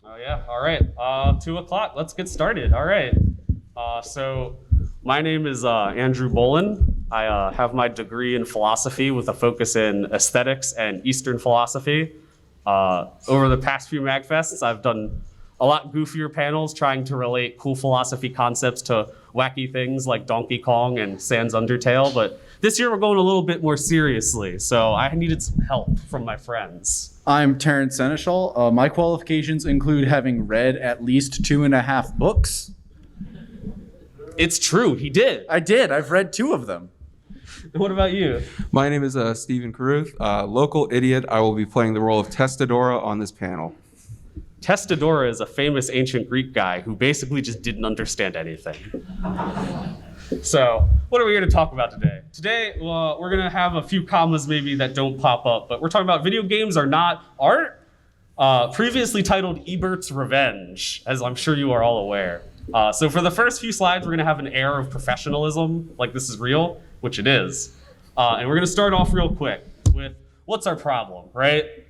Oh yeah, all right. 2 o'clock, let's get started. All right. So my name is Andrew Bolin. I have my degree in philosophy with a focus in aesthetics and Eastern philosophy. Over the past few MAGFests, I've done a lot goofier panels trying to relate cool philosophy concepts to wacky things like Donkey Kong and Sans Undertale, but this year we're going a little bit more seriously, so I needed some help from my friends. I'm Terrence Seneschal. My qualifications include having read at least 2.5 books. It's true, he did. I did. I've read 2 of them. What about you? My name is Stephen Caruth, local idiot. I will be playing the role of Testadora on this panel. Testadora is a famous ancient Greek guy who basically just didn't understand anything. So, what are we here to talk about today? Today, we're going to have a few commas maybe that don't pop up, but we're talking about video games are not art, previously titled Ebert's Revenge, as I'm sure you are all aware. So for the first few slides, we're going to have an air of professionalism, like this is real, which it is. And we're going to start off real quick with what's our problem, right?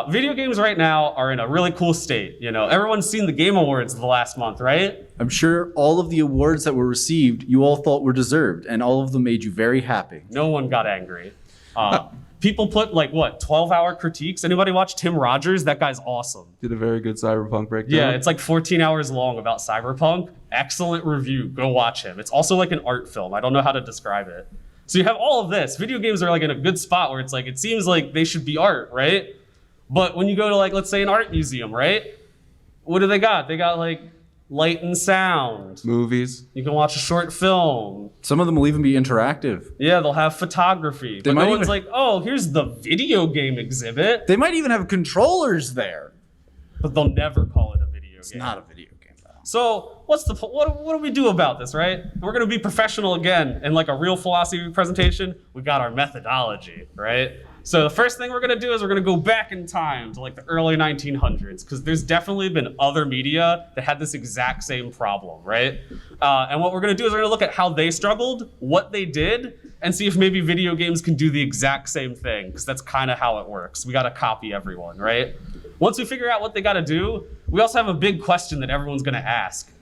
Video games right now are in a really cool state. You know, everyone's seen the Game Awards the last month, right? I'm sure all of the awards that were received, you all thought were deserved, and all of them made you very happy. No one got angry. People put 12-hour critiques. Anybody watch Tim Rogers? That guy's awesome. Did a very good Cyberpunk breakdown. Yeah, it's like 14 hours long about Cyberpunk. Excellent review. Go watch him. It's also like an art film. I don't know how to describe it. So you have all of this. Video games are like in a good spot where it's like, it seems like they should be art, right? But when you go to let's say an art museum, right? What do they got? They got light and sound. Movies. You can watch a short film. Some of them will even be interactive. Yeah, they'll have photography. But no one's like, oh, here's the video game exhibit. They might even have controllers there. But they'll never call it a video game. It's not a video game, though. So what do we do about this, right? We're going to be professional again. And like a real philosophy presentation, we got our methodology, right? So the first thing we're going to do is we're going to go back in time to the early 1900s, because there's definitely been other media that had this exact same problem, right? And what we're going to do is we're going to look at how they struggled, what they did, and see if maybe video games can do the exact same thing, because that's kind of how it works. We got to copy everyone, right? Once we figure out what they got to do, we also have a big question that everyone's going to ask.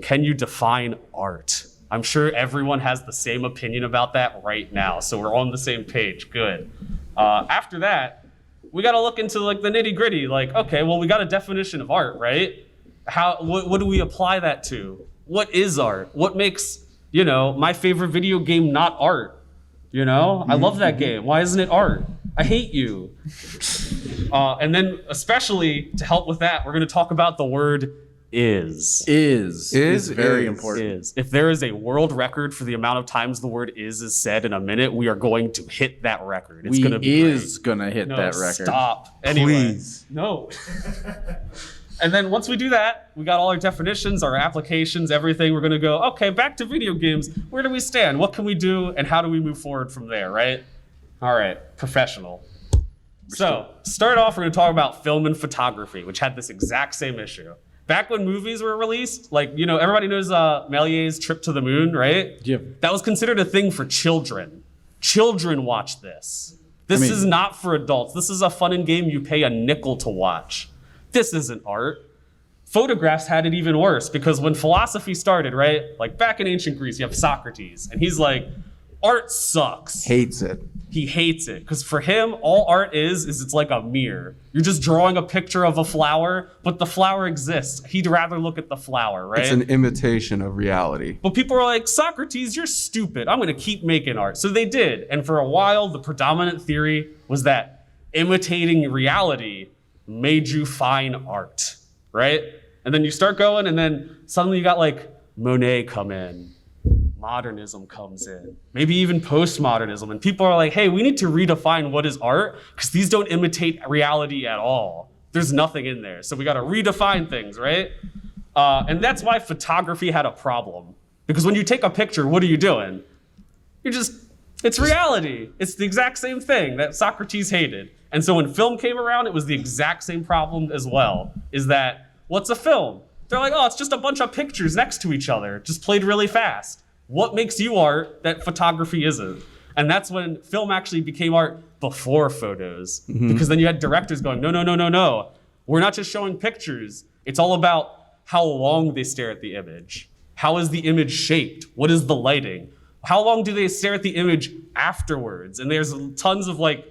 Can you define art? I'm sure everyone has the same opinion about that right now, so we're on the same page. Good. After that, we got to look into the nitty gritty. Okay, well, we got a definition of art, right? What do we apply that to? What is art? What makes, my favorite video game not art? I love that game. Why isn't it art? I hate you. And then especially to help with that, we're going to talk about the word is. Is very important. Is. If there is a world record for the amount of times the word is said in a minute, we are going to hit that record. It's going to be gonna hit that record. Stop. Anyway. Please. No. And then once we do that, we got all our definitions, our applications, everything. We're going to go, okay, back to video games. Where do we stand? What can we do? And how do we move forward from there, right? All right, professional. So, start off, we're going to talk about film and photography, which had this exact same issue. Back when movies were released, everybody knows Méliès's Trip to the Moon, right? Yep. That was considered a thing for children. Children watch this. This is not for adults. This is a fun and game you pay a nickel to watch. This isn't art. Photographs had it even worse, because when philosophy started, right? Back in ancient Greece, you have Socrates, and he's like, art sucks. Hates it. He hates it, because for him, all art is it's like a mirror. You're just drawing a picture of a flower, but the flower exists. He'd rather look at the flower, right? It's an imitation of reality. But people are like, Socrates, you're stupid. I'm going to keep making art. So they did. And for a while, the predominant theory was that imitating reality made you fine art, right? And then you start going, and then suddenly you got Monet come in. Modernism comes in, maybe even postmodernism, and people are like, hey, we need to redefine what is art, because these don't imitate reality at all. There's nothing in there, so we got to redefine things, right? And that's why photography had a problem, because when you take a picture, what are you doing? It's reality. It's the exact same thing that Socrates hated. And so when film came around, it was the exact same problem as well, is that, what's a film? They're like, oh, it's just a bunch of pictures next to each other, just played really fast. What makes you art that photography isn't? And that's when film actually became art before photos. Mm-hmm. Because then you had directors going, no. We're not just showing pictures. It's all about how long they stare at the image. How is the image shaped? What is the lighting? How long do they stare at the image afterwards? And there's tons of like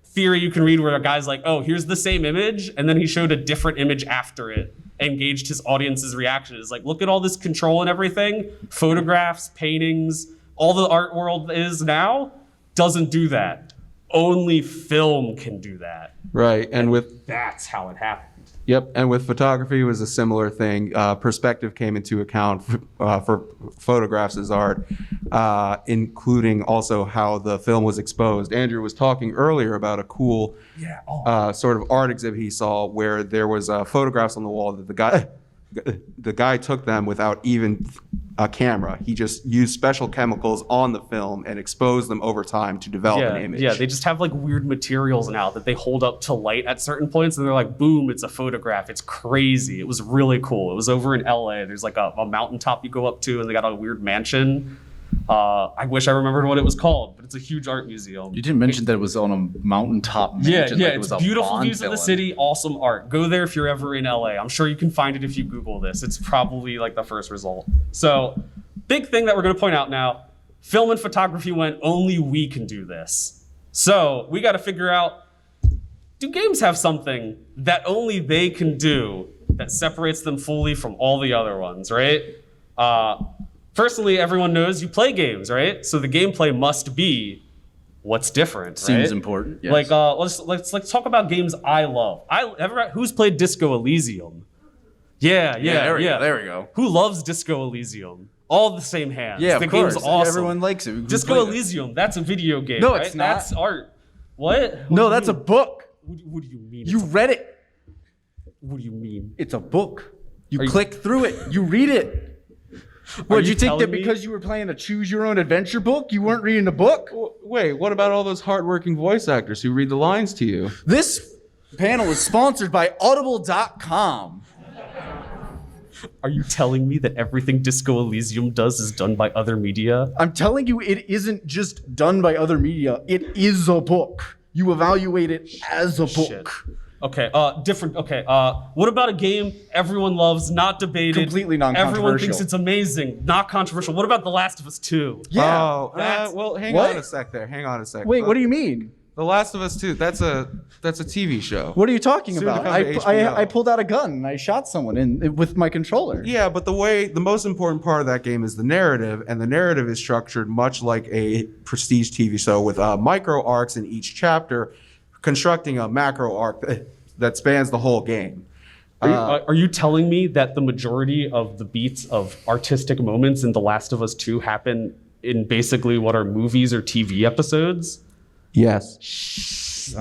theory you can read where a guy's like, oh, here's the same image, and then he showed a different image after it and gauged his audience's reaction. It's like, look at all this control and everything. Photographs, paintings, all the art world is now doesn't do that. Only film can do that. Right, and with That's how it happened. Yep, and with photography it was a similar thing. Perspective came into account for photographs as art, including also how the film was exposed. Andrew was talking earlier about a cool sort of art exhibit he saw where there was photographs on the wall that the guy took them without even a camera. He just used special chemicals on the film and exposed them over time to develop an image. Yeah, they just have like weird materials now that they hold up to light at certain points and they're like, boom, it's a photograph. It's crazy. It was really cool. It was over in LA. There's like a mountaintop you go up to and they got a weird mansion. I wish I remembered what it was called, but it's a huge art museum. You didn't mention that it was on a mountaintop mansion. Yeah, like it it's was a beautiful Bond views of the villain. city, awesome art. Go there if you're ever in LA. I'm sure you can find it if you Google this. It's probably like the first result. So, big thing that we're gonna point out now, film and photography went, only we can do this. So, we gotta figure out, do games have something that only they can do that separates them fully from all the other ones, right? Personally, everyone knows you play games, right? So the gameplay must be what's different, right? Seems important. Yes. Like, let's talk about games I love. Who's played Disco Elysium? Yeah. There we go. Who loves Disco Elysium? All the same hands. Yeah, the of course. game's awesome. Everyone likes it. Who Disco played it? Elysium, that's a video game, No, right? it's not. That's art. What? No, that's a book. What do you mean? You read it. What do you mean? It's a book. You Are you- click through it. You read it. What, you you think that telling me- because you were playing a choose your own adventure book, you weren't reading a book? Wait, what about all those hardworking voice actors who read the lines to you? This panel is sponsored by audible.com. Are you telling me that everything Disco Elysium does is done by other media? I'm telling you, it isn't just done by other media. It is a book. You evaluate it as a book. Shit. Okay, different. Okay, what about a game everyone loves, not debated? Completely Everyone non-controversial. thinks it's amazing, not controversial. What about The Last of Us 2? Yeah. Oh, that's- well, hang What? on a sec there. Hang on a sec. Wait, what do you mean? The Last of Us 2, that's a TV show. What are you talking Soon to about? come to HBO. I pulled out a gun and I shot someone with my controller. Yeah, but the most important part of that game is the narrative, and the narrative is structured much like a prestige TV show with micro arcs in each chapter, constructing a macro arc that spans the whole game. Are you telling me that the majority of the beats of artistic moments in The Last of Us 2 happen in basically what are movies or TV episodes? Yes.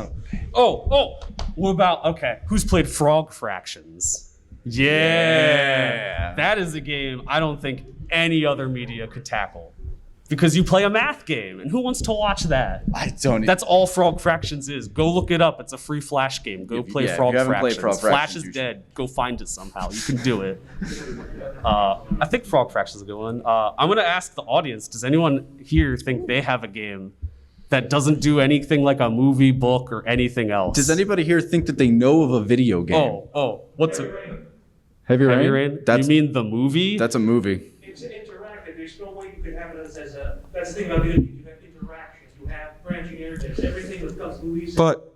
Oh, what about, okay, who's played Frog Fractions? Yeah. That is a game I don't think any other media could tackle. Because you play a math game, and who wants to watch that? I don't. That's all Frog Fractions is. Go look it up. It's a free Flash game. Go play if Frog you haven't Fractions. played Frog Flash Fractions, is you should. dead. Go find it somehow. You can do it. I think Frog Fractions is a good one. I'm going to ask the audience, does anyone here think they have a game that doesn't do anything like a movie, book, or anything else? Does anybody here think that they know of a video game? What's it? Heavy Rain? Heavy Rain? That's, You mean the movie? that's a movie. It's interactive. There's no way you can have it as a. That's the thing about video games. You have interactions. You have branching narratives. Everything that comes to movies. But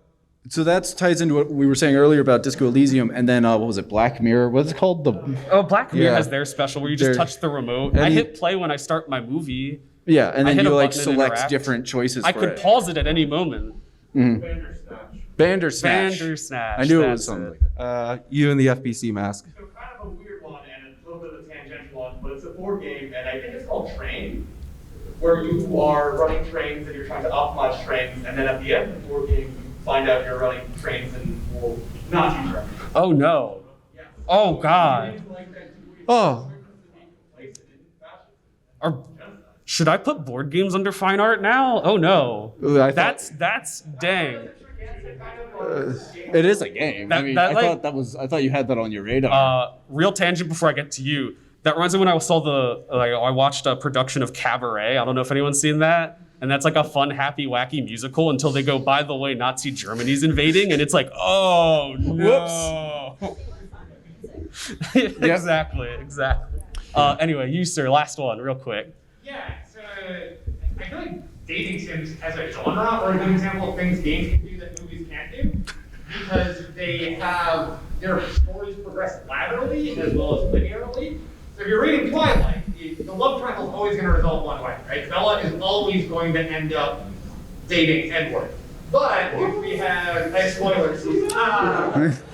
So that ties into what we were saying earlier about Disco Elysium, and then what was it, Black Mirror? What's it called? Black Mirror Yeah. has their special where you just They're- touch the remote. I and hit play when I start my movie. Yeah, and I then hit you a like button and select interact. different choices I for could it. pause it at any moment. Bandersnatch. Bandersnatch. I knew it that's was something like that. you and the FBC mask. So kind of a weird one and a little bit of a tangential one, but it's a board game, and I think it's called Train, where you are running trains and you're trying to optimize trains, and then at the end of the board game, you find out you're running trains and will not use trains. Oh no. Oh god. Oh, Should I put board games under fine art now? Oh no. Ooh, I thought- That's dang. It is a game. That- that, like- I thought you had that on your radar. Real tangent before I get to you. That reminds me when I saw I watched a production of Cabaret. I don't know if anyone's seen that. And that's like a fun, happy, wacky musical until they go, by the way, Nazi Germany's invading. And it's like, oh no. Exactly. Anyway, you sir, last one, real quick. Yeah, so I feel like dating sims as a genre are a good example of things games can do that movies can't do, because they have their stories progress laterally as well as linearly. So if you're reading Twilight, the love triangle is always going to result one way, right? Bella is always going to end up dating Edward. But if we have spoilers,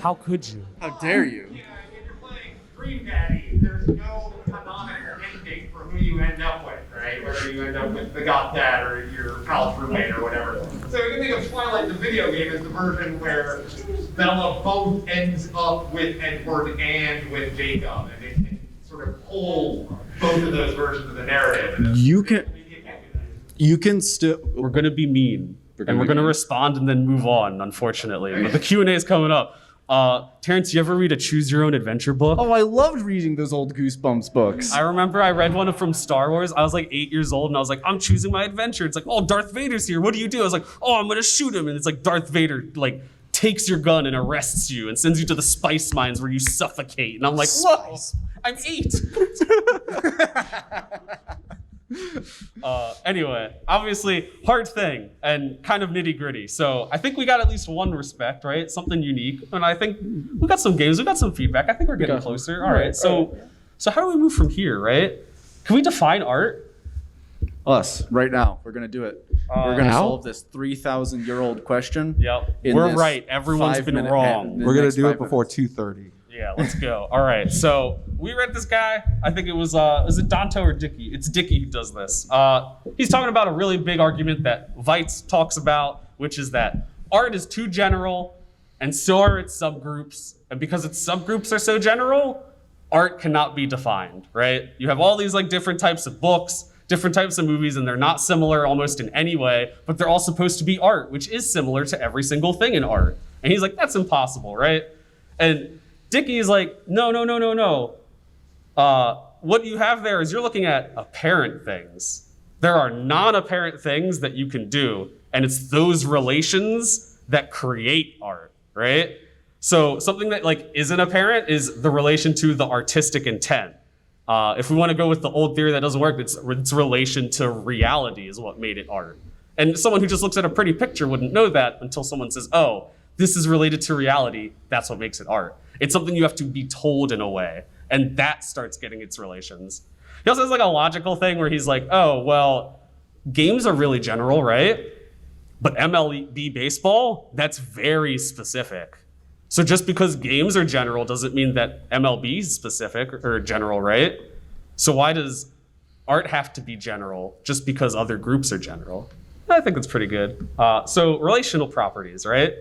How could you? How dare you? yeah, if you're playing Dream Daddy, there's no canonic ending for who you end up with, right? Whether you end up with the goth dad or your college roommate or whatever. So you can think of Twilight, the video game, as the version where Bella both ends up with Edward and with Jacob, and it can sort of pull both of those versions of the narrative. And You can still. We're gonna be mean, and we're gonna respond and then move on. Unfortunately, but the Q&A is coming up. Terrence, you ever read a Choose Your Own Adventure book? Oh, I loved reading those old Goosebumps books. I remember I read one from Star Wars. I was like 8 years old, and I was like, I'm choosing my adventure. It's like, oh, Darth Vader's here. What do you do? I was like, oh, I'm gonna shoot him. And it's like Darth Vader like takes your gun and arrests you and sends you to the spice mines where you suffocate. And I'm like, whoa, I'm 8. Anyway, obviously hard thing and kind of nitty gritty. So I think we got at least one respect, right? Something unique. And I think we got some games, we got some feedback. I think we're getting closer. All right. So how do we move from here, right? Can we define art? Us, right now. We're going to do it. We're going to How? solve this 3,000-year-old question. Yep. in We're this right. Everyone's been 5-minute wrong. We're gonna next do it 5 before minutes. 2:30. Yeah, let's go. All right. So we read this guy. I think it was it Danto or Dickey? It's Dickey who does this. He's talking about a really big argument that Weitz talks about, which is that art is too general, and so are its subgroups. And because its subgroups are so general, art cannot be defined, right? You have all these like different types of books, different types of movies, and they're not similar almost in any way, but they're all supposed to be art, which is similar to every single thing in art. And he's like, that's impossible, right? And Dickey is like, no. What you have there is you're looking at apparent things. There are non-apparent things that you can do, and it's those relations that create art, right? So something that like isn't apparent is the relation to the artistic intent. If we want to go with the old theory that doesn't work, its relation to reality is what made it art. And someone who just looks at a pretty picture wouldn't know that until someone says, oh, this is related to reality. That's what makes it art. It's something you have to be told in a way, and that starts getting its relations. He also has like a logical thing where he's like, oh, well, games are really general, right? But MLB baseball, that's very specific. So just because games are general doesn't mean that MLB is specific or general, right? So why does art have to be general just because other groups are general? I think that's pretty good. So relational properties, right?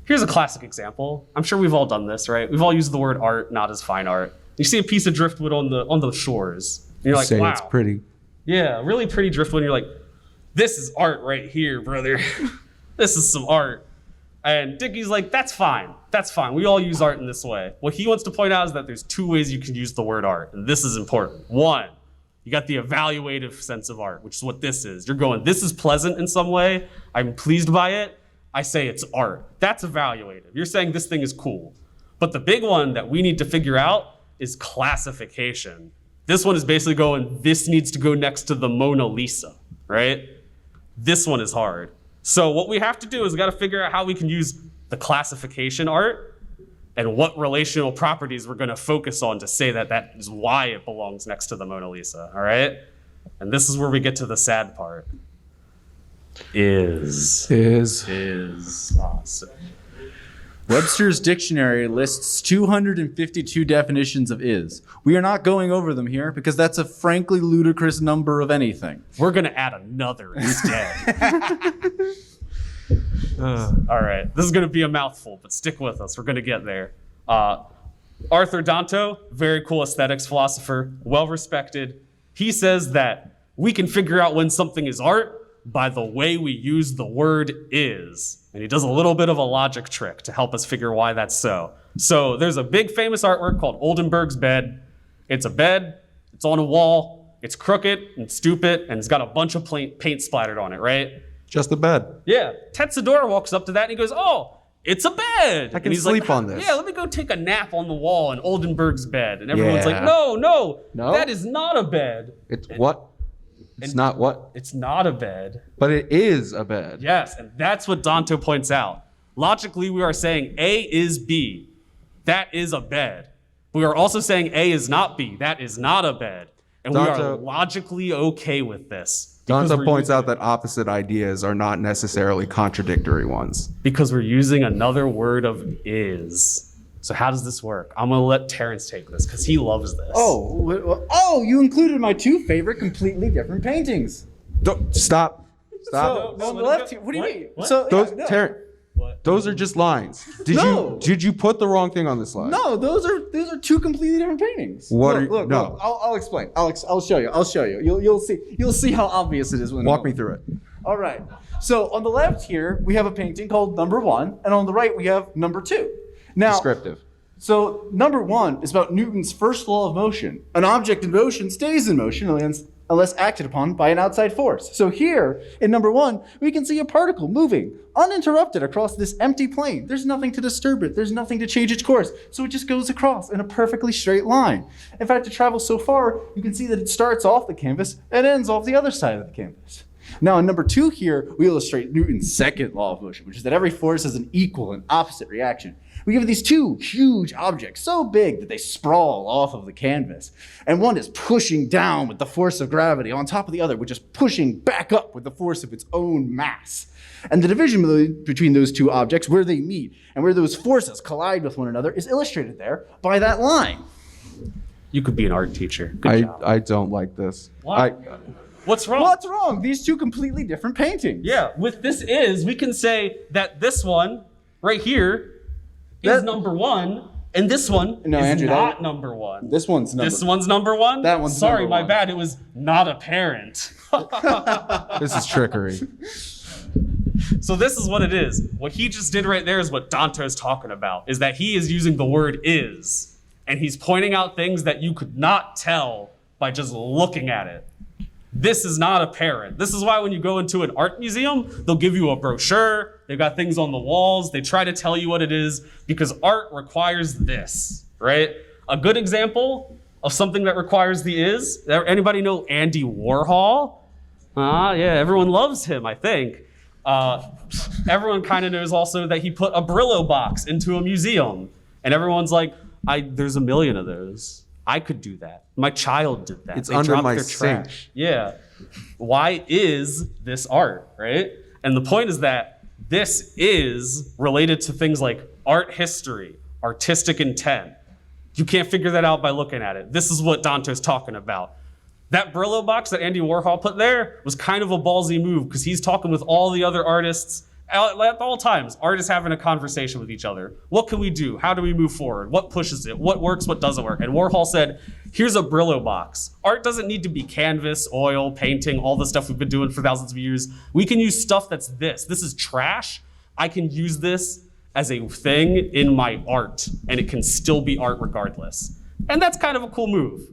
Here's a classic example. I'm sure we've all done this, right? We've all used the word art, not as fine art. You see a piece of driftwood on the shores, and you're like, Say wow. it's pretty. Yeah, really pretty driftwood. And you're like, this is art right here, brother. This is some art. And Dickey's like, that's fine. That's fine. We all use art in this way. What he wants to point out is that there's 2 ways you can use the word art, and this is important. 1, you got the evaluative sense of art, which is what this is. You're going, this is pleasant in some way. I'm pleased by it. I say it's art. That's evaluative. You're saying this thing is cool. But the big one that we need to figure out is classification. This one is basically going, this needs to go next to the Mona Lisa, right? This one is hard. So what we have to do is we got to figure out how we can use the classification art and what relational properties we're going to focus on to say that that is why it belongs next to the Mona Lisa, all right? And this is where we get to the sad part. Is. Awesome. Webster's dictionary lists 252 definitions of is. We are not going over them here because that's a frankly ludicrous number of anything. We're going to add another instead. All right. This is going to be a mouthful, but stick with us. We're going to get there. Arthur Danto, very cool aesthetics philosopher, well respected. He says that we can figure out when something is art by the way we use the word is. And he does a little bit of a logic trick to help us figure why that's so. So there's a big famous artwork called Oldenburg's Bed. It's a bed, it's on a wall, it's crooked and stupid, and it's got a bunch of paint splattered on it, right? Just the bed. Yeah. Tetsadora walks up to that and he goes, oh, it's a bed. I can And he's sleep like, on this. Yeah, let me go take a nap on the wall in Oldenburg's bed. And everyone's Yeah. like, no, No? that is not a bed. It's what? It's not what? It's not a bed. But it is a bed. Yes, and that's what Danto points out. Logically, we are saying A is B. That is a bed. We are also saying A is not B. That is not a bed. And we are Danto- logically okay with this. because Danto we're points using- out that opposite ideas are not necessarily contradictory ones. Because we're using another word of is. So how does this work? I'm gonna let Terrence take this because he loves this. Oh, you included my two favorite completely different paintings. Stop. So, Stop. on the left here, what do you mean? What? So, Those, yeah, no. Terrence, those are just lines. No. Did you put the wrong thing on the slide? No, those are two completely different paintings. What look, are you- look, no. look, I'll explain. I'll show you. I'll show you. You'll see how obvious it is when Walk me through it. All right. So on the left here, we have a painting called Number 1, and on the right we have Number 2. Now, Descriptive. so Number 1 is about Newton's first law of motion. An object in motion stays in motion unless acted upon by an outside force. So here, in Number 1, we can see a particle moving uninterrupted across this empty plane. There's nothing to disturb it. There's nothing to change its course. So it just goes across in a perfectly straight line. In fact, it travels so far, you can see that it starts off the canvas and ends off the other side of the canvas. Now, in Number 2 here, we illustrate Newton's second law of motion, which is that every force has an equal and opposite reaction. We give these two huge objects so big that they sprawl off of the canvas. And one is pushing down with the force of gravity on top of the other, which is pushing back up with the force of its own mass. And the division between those two objects, where they meet and where those forces collide with one another, is illustrated there by that line. You could be an art teacher. Good job. I don't like this. Why? What's wrong? What's wrong? These two completely different paintings. Yeah, with this is, we can say that this one right here is That- number 1, and this one No, is Andrew, not number 1. This one's number. This one's number 1? That one's Sorry, number my 1. bad. It was not apparent. This is trickery. So this is what it is. What he just did right there is what Dante's talking about, is that he is using the word is, and he's pointing out things that you could not tell by just looking at it. This is not apparent. This is why when you go into an art museum, they'll give you a brochure, they've got things on the walls, they try to tell you what it is, because art requires this, right? A good example of something that requires the is, anybody know Andy Warhol? Yeah, everyone loves him, I think. Everyone kind of knows also that he put a Brillo box into a museum. And everyone's like, there's a million of those. I could do that. My child did that. It's They under dropped my their sink. trash. Yeah. Why is this art, right? And the point is that this is related to things like art history, artistic intent. You can't figure that out by looking at it. This is what Dante's talking about. That Brillo box that Andy Warhol put there was kind of a ballsy move because he's talking with all the other artists at all times. Artists having a conversation with each other. What can we do? How do we move forward? What pushes it? What works? What doesn't work? And Warhol said, here's a Brillo box. Art doesn't need to be canvas, oil, painting, all the stuff we've been doing for thousands of years. We can use stuff that's this. This is trash. I can use this as a thing in my art, and it can still be art regardless. And that's kind of a cool move.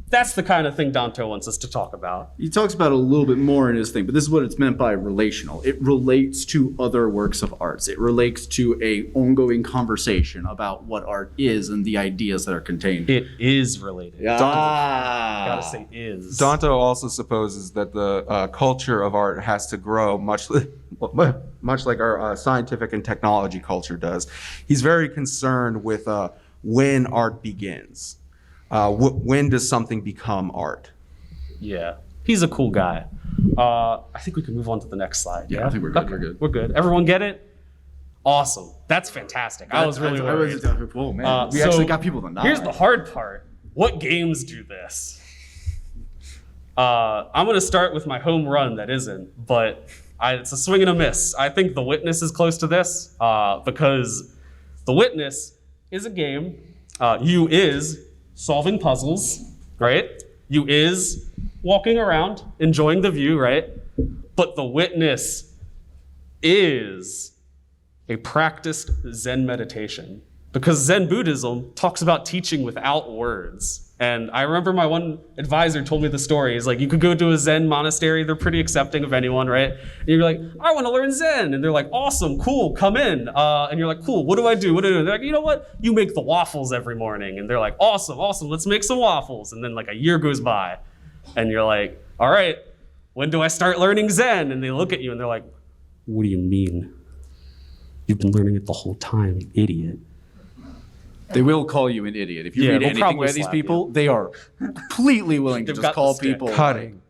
That's the kind of thing Dante wants us to talk about. He talks about it a little bit more in his thing, but this is what it's meant by relational. It relates to other works of arts. It relates to a ongoing conversation about what art is and the ideas that are contained. It is related. Gotta say is. Dante also supposes that the culture of art has to grow much like our scientific and technology culture does. He's very concerned with when art begins. When does something become art? Yeah, he's a cool guy. I think we can move on to the next slide. Yeah, I think we're good, we're good. We're good. Everyone get it? Awesome. That's fantastic. I was really worried. Whoa, man. We So, actually got people to nod. Here's the hard part. What games do this? I'm going to start with my home run that isn't, but it's a swing and a miss. I think The Witness is close to this because The Witness is a game. You is solving puzzles, right? You is walking around, enjoying the view, right? But The Witness is a practiced Zen meditation because Zen Buddhism talks about teaching without words. And I remember my one advisor told me the story. He's like, you could go to a Zen monastery. They're pretty accepting of anyone, right? And you're like, I want to learn Zen. And they're like, awesome, cool, come in. And you're like, cool, what do I do? What do I do? They're like, you know what? You make the waffles every morning. And they're like, awesome, let's make some waffles. And then like a year goes by. And you're like, all right, when do I start learning Zen? And they look at you and they're like, what do you mean? You've been learning it the whole time, you idiot. They will call you an idiot. If you read they'll anything probably by these slap people, they are completely willing to They've just got call the stick. people Cutting.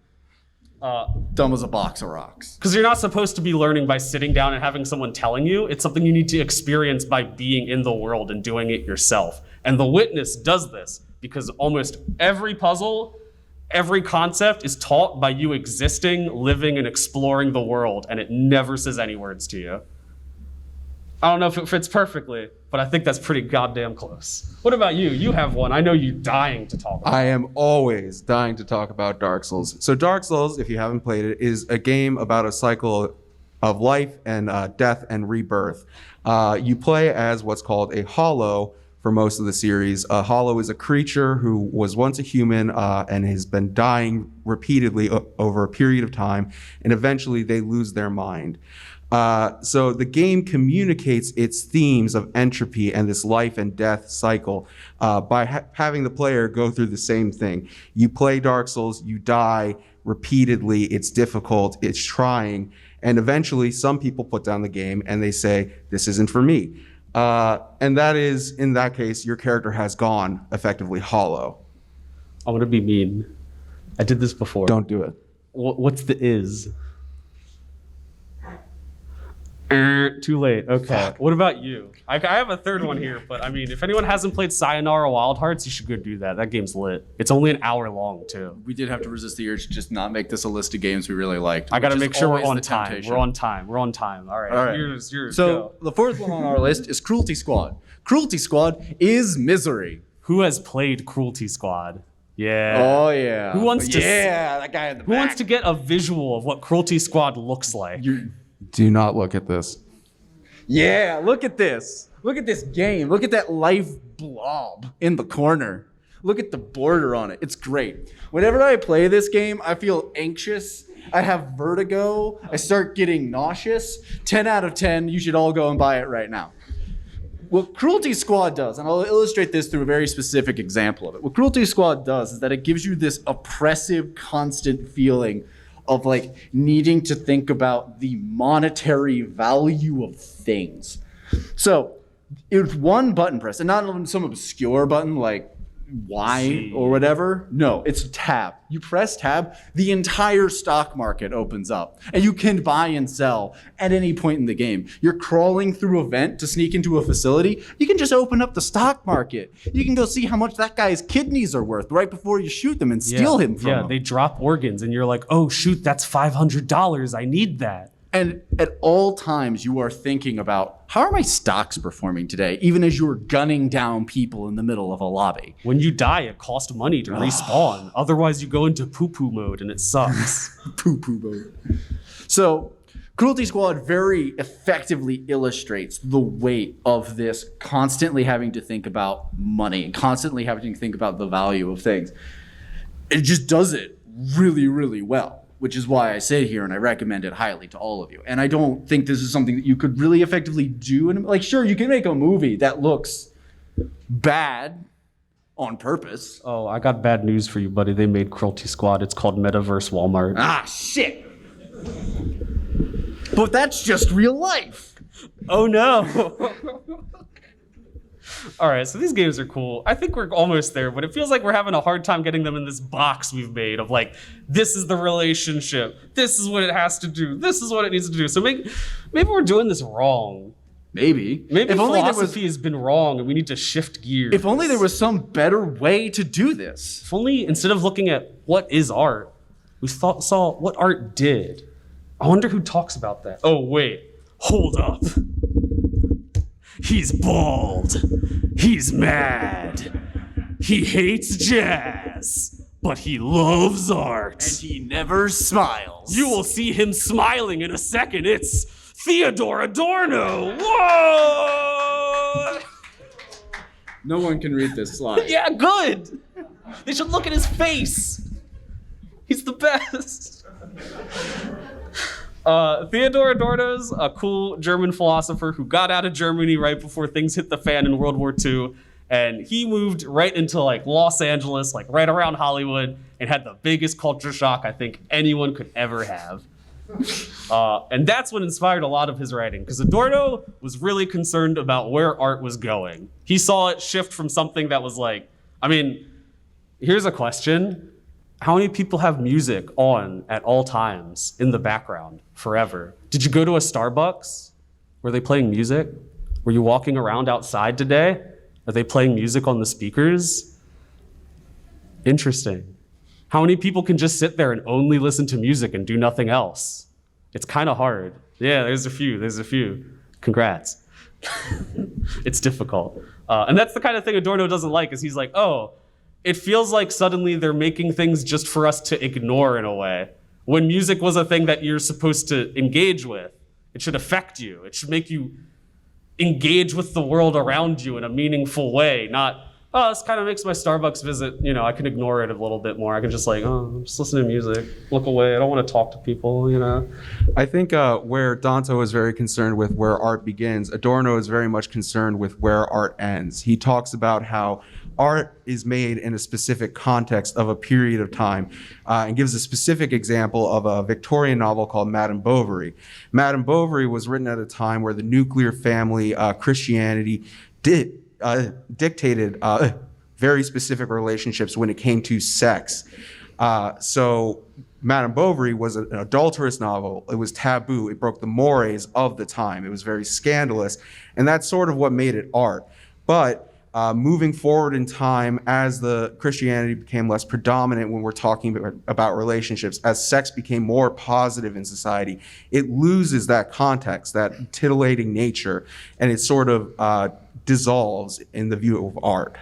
dumb as a box of rocks. Because you're not supposed to be learning by sitting down and having someone telling you. It's something you need to experience by being in the world and doing it yourself. And The Witness does this because almost every puzzle, every concept is taught by you existing, living, and exploring the world, and it never says any words to you. I don't know if it fits perfectly, but I think that's pretty goddamn close. What about you? You have one. I know you're dying to talk about. I am always dying to talk about Dark Souls. So Dark Souls, if you haven't played it, is a game about a cycle of life and death and rebirth. You play as what's called a hollow for most of the series. A hollow is a creature who was once a human and has been dying repeatedly over a period of time, and eventually they lose their mind. So the game communicates its themes of entropy and this life and death cycle by having the player go through the same thing. You play Dark Souls, you die repeatedly, it's difficult, it's trying, and eventually some people put down the game and they say, this isn't for me. And that is, in that case, your character has gone effectively hollow. I'm gonna be mean. I did this before. Don't do it. What's the is? Too late. Okay. Fuck. What about you? I have a third one here, but I mean, if anyone hasn't played Sayonara Wild Hearts, you should go do that. That game's lit. It's only an hour long, too. We did have to resist the urge to just not make this a list of games we really liked. I got to which is make sure we're always on the time. temptation. We're on time. We're on time. All right. All right. Yours, So go. the fourth one on our list is Cruelty Squad. Cruelty Squad is misery. Who has played Cruelty Squad? Yeah. Oh yeah. Who wants to? Yeah, that guy in the Who wants to get a visual of what Cruelty Squad looks like? Do not look at this. Yeah, look at this. Look at this game. Look at that life blob in the corner. Look at the border on it. It's great. Whenever I play this game, I feel anxious. I have vertigo. I start getting nauseous. 10 out of 10. You should all go and buy it right now. What Cruelty Squad does, and I'll illustrate this through a very specific example of it. What Cruelty Squad does is that it gives you this oppressive, constant feeling of like needing to think about the monetary value of things. So it's one button press, and not some obscure button like Y or whatever. No, it's tab. You press tab, the entire stock market opens up, and you can buy and sell at any point in the game. You're crawling through a vent to sneak into a facility. You can just open up the stock market. You can go see how much that guy's kidneys are worth right before you shoot them and steal him from him. They drop organs, and you're like, oh shoot, that's $500. I need that. And at all times, you are thinking about, how are my stocks performing today, even as you're gunning down people in the middle of a lobby? When you die, it costs money to respawn. Otherwise, you go into poo-poo mode, and it sucks. Poo-poo mode. So, Cruelty Squad very effectively illustrates the weight of this constantly having to think about money and constantly having to think about the value of things. It just does it really, really well, which is why I sit here and I recommend it highly to all of you. And I don't think this is something that you could really effectively do. And like, sure, you can make a movie that looks bad on purpose. Oh, I got bad news for you, buddy. They made Cruelty Squad. It's called Metaverse Walmart. Ah, shit. But that's just real life. Oh no. All right, so these games are cool. I think we're almost there, but it feels like we're having a hard time getting them in this box we've made of like, this is the relationship. This is what it has to do. This is what it needs to do. So maybe we're doing this wrong. Maybe. Maybe if only philosophy has been wrong and we need to shift gears. If only there was some better way to do this. If only instead of looking at what is art, we saw what art did. I wonder who talks about that. Oh, wait. Hold up. He's bald. He's mad. He hates jazz, but he loves art. And he never smiles. You will see him smiling in a second. It's Theodore Adorno. Whoa! No one can read this slide. Yeah, good. They should look at his face. He's the best. Theodor Adorno's a cool German philosopher who got out of Germany right before things hit the fan in World War II. And he moved right into like Los Angeles, like right around Hollywood, and had the biggest culture shock I think anyone could ever have. And that's what inspired a lot of his writing, because Adorno was really concerned about where art was going. He saw it shift from something that was like, I mean, here's a question. How many people have music on at all times in the background forever? Did you go to a Starbucks? Were they playing music? Were you walking around outside today? Are they playing music on the speakers? Interesting. How many people can just sit there and only listen to music and do nothing else? It's kind of hard. Yeah, there's a few. Congrats. It's difficult. And that's the kind of thing Adorno doesn't like, is he's like, oh, it feels like suddenly they're making things just for us to ignore in a way. When music was a thing that you're supposed to engage with, it should affect you. It should make you engage with the world around you in a meaningful way, not, oh, this kind of makes my Starbucks visit, I can ignore it a little bit more. I can just like, oh, I'm just listening to music, look away. I don't want to talk to people, I think where Danto is very concerned with where art begins, Adorno is very much concerned with where art ends. He talks about how art is made in a specific context of a period of time, and gives a specific example of a Victorian novel called Madame Bovary. Madame Bovary was written at a time where the nuclear family, Christianity, dictated very specific relationships when it came to sex. So Madame Bovary was an adulterous novel. It was taboo. It broke the mores of the time. It was very scandalous. And that's sort of what made it art. But moving forward in time, as the Christianity became less predominant when we're talking about relationships, as sex became more positive in society, it loses that context, that titillating nature, and it sort of dissolves in the view of art.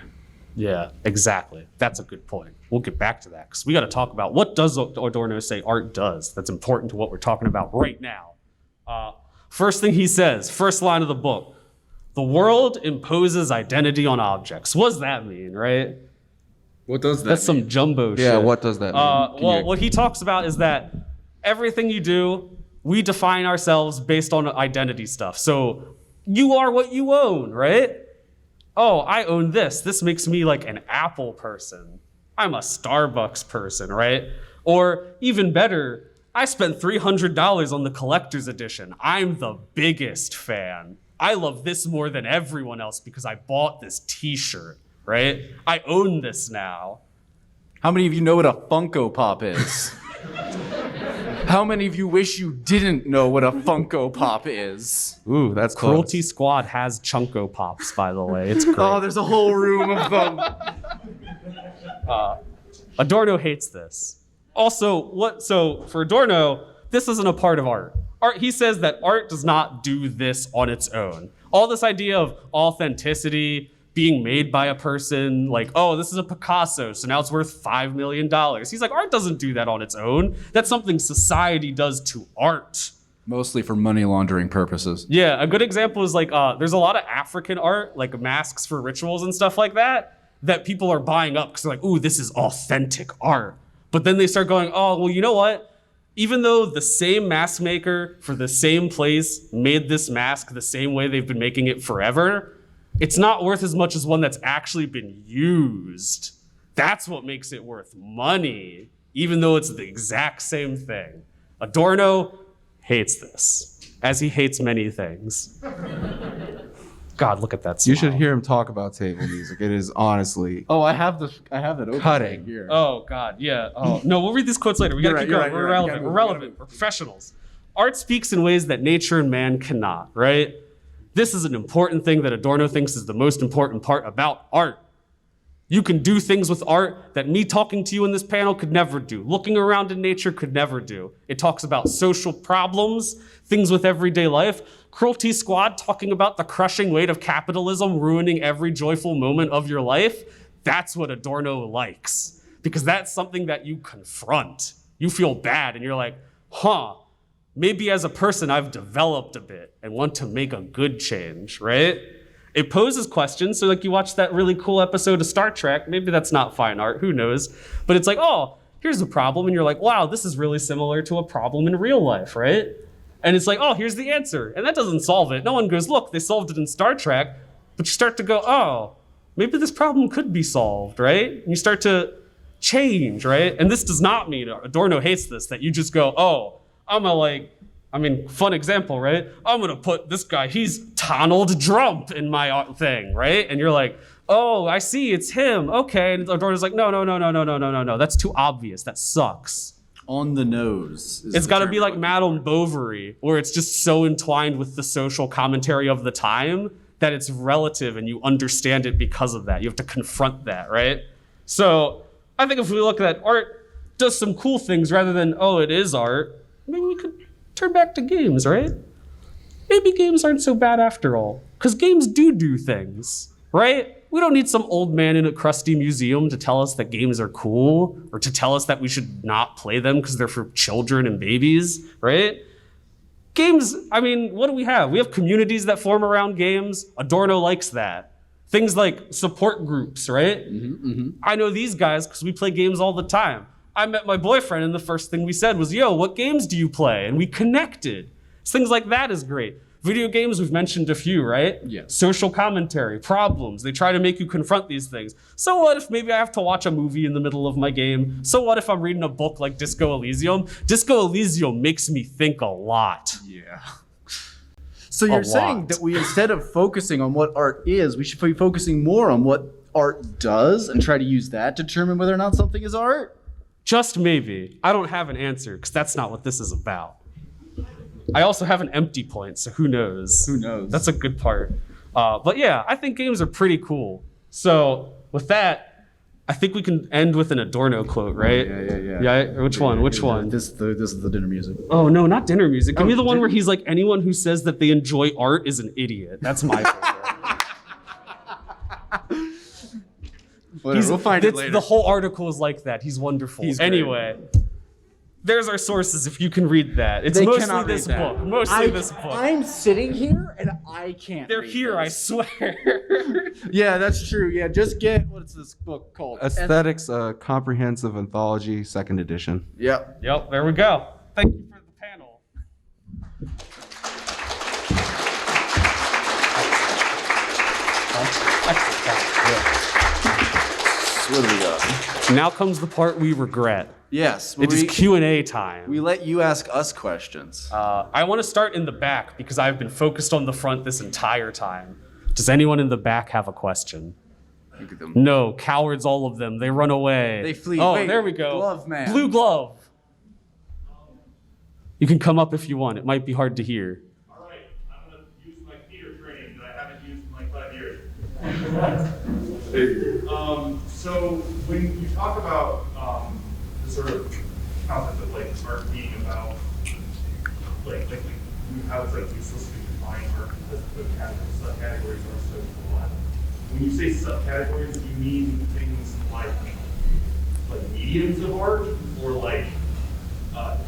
Yeah, exactly. That's a good point. We'll get back to that, because we got to talk about what does Adorno say art does that's important to what we're talking about right now. First thing he says, first line of the book, the world imposes identity on objects. What does that mean, right? What does that That's some jumbo shit. Yeah, what does that mean? What he talks about is that everything you do, we define ourselves based on identity stuff. So you are what you own, right? Oh, I own this. This makes me like an Apple person. I'm a Starbucks person, right? Or even better, I spent $300 on the collector's edition. I'm the biggest fan. I love this more than everyone else because I bought this t-shirt, right? I own this now. How many of you know what a Funko Pop is? How many of you wish you didn't know what a Funko Pop is? Ooh, that's close. Cruelty Squad has Chunko Pops, by the way. It's great. Oh, there's a whole room of them. Adorno hates this. Also, so for Adorno, this isn't a part of art. He says that art does not do this on its own. All this idea of authenticity, being made by a person, like, oh, this is a Picasso, so now it's worth $5 million. He's like, art doesn't do that on its own. That's something society does to art. Mostly for money laundering purposes. Yeah, a good example is like, there's a lot of African art, like masks for rituals and stuff like that people are buying up because they're like, ooh, this is authentic art. But then they start going, oh, well, you know what? Even though the same mask maker for the same place made this mask the same way they've been making it forever, it's not worth as much as one that's actually been used. That's what makes it worth money, even though it's the exact same thing. Adorno hates this, as he hates many things. God, look at that smile. You should hear him talk about table music. It is honestly Oh, I have that open Cutting. right here. Oh, God, yeah. Oh, no, we'll read these quotes later. We gotta keep going. We're relevant. We're relevant. We're professionals. Art speaks in ways that nature and man cannot, right? This is an important thing that Adorno thinks is the most important part about art. You can do things with art that me talking to you in this panel could never do. Looking around in nature could never do. It talks about social problems, things with everyday life. Cruelty Squad talking about the crushing weight of capitalism ruining every joyful moment of your life. That's what Adorno likes, because that's something that you confront. You feel bad and you're like, maybe as a person I've developed a bit and want to make a good change, right? It poses questions. So like you watch that really cool episode of Star Trek, maybe that's not fine art, who knows? But it's like, oh, here's a problem. And you're like, wow, this is really similar to a problem in real life, right? And it's like, oh, here's the answer. And that doesn't solve it. No one goes, look, they solved it in Star Trek. But you start to go, oh, maybe this problem could be solved, right? And you start to change, right? And this does not mean, Adorno hates this, that you just go, oh, fun example, right? I'm gonna put this guy, he's Donald Trump in my thing, right? And you're like, oh, I see, it's him, okay. And Adorno's like, no, that's too obvious, that sucks. On the nose. It's gotta be like Madame Bovary, where it's just so entwined with the social commentary of the time that it's relative and you understand it because of that. You have to confront that, right? So I think if we look at art does some cool things rather than, oh, it is art, maybe we could turn back to games, right? Maybe games aren't so bad after all, because games do things, right? We don't need some old man in a crusty museum to tell us that games are cool or to tell us that we should not play them because they're for children and babies, right? Games, I mean, what do we have? We have communities that form around games. Adorno likes that. Things like support groups, right? I know these guys because we play games all the time. I met my boyfriend and the first thing we said was, yo, what games do you play? And we connected. Things like that is great. Video games, we've mentioned a few, right? Yeah. Social commentary, problems. They try to make you confront these things. So what if maybe I have to watch a movie in the middle of my game? So what if I'm reading a book like Disco Elysium? Disco Elysium makes me think a lot. Yeah. So you're saying lot. that we, instead of focusing on what art is, we should be focusing more on what art does and try to use that to determine whether or not something is art? Just maybe. I don't have an answer because that's not what this is about. I also have an empty point, so who knows? Who knows? That's a good part. But yeah, I think games are pretty cool. So with that, I think we can end with an Adorno quote, right? Yeah. Yeah, which one? Which one? This is the dinner music. Oh, no, not dinner music. Give me the one dinner- where he's like, anyone who says that they enjoy art is an idiot. That's my favorite. Whatever, we'll find it That's- later. The whole article is like that. He's wonderful. He's great. Anyway, there's our sources if you can read that. It's They mostly cannot read this that. book. Mostly this book. I'm sitting here and I can't. They're read here, I this. swear. Yeah, that's true. Yeah, just get what's this book called? Aesthetics, Comprehensive Anthology, 2nd edition. Yep. Yep, there we go. Thank you for the panel. So what do we got? Now comes the part we regret. Yes. It is Q&A time. We let you ask us questions. I want to start in the back because I've been focused on the front this entire time. Does anyone in the back have a question? Look at them. No, cowards, all of them. They run away. They flee. Oh, Wait, there we go. glove man. Blue glove. You can come up if you want. It might be hard to hear. All right, I'm going to use my theater training that I haven't used in like 5 years. So when you talk about the sort of concept of like art being about like how it's like uselessly defined art because the subcategories are so broad. When you say subcategories, do you mean things like mediums of art or like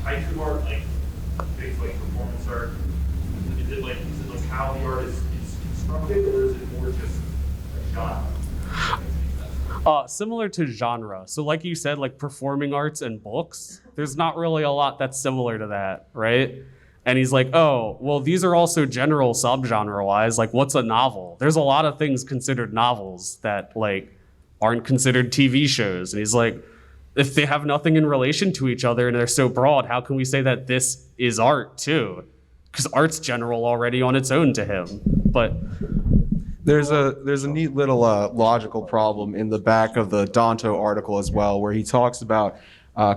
types of art, like things like performance art? Is it like how the art is constructed, or is it more just a genre? Similar to genre. So like you said, like performing arts and books, there's not really a lot that's similar to that, right? And he's like, oh, well, these are also general subgenre wise. Like, what's a novel? There's a lot of things considered novels that like aren't considered TV shows. And he's like, if they have nothing in relation to each other and they're so broad, how can we say that this is art too? Because art's general already on its own to him. But There's a neat little logical problem in the back of the Danto article as well, where he talks about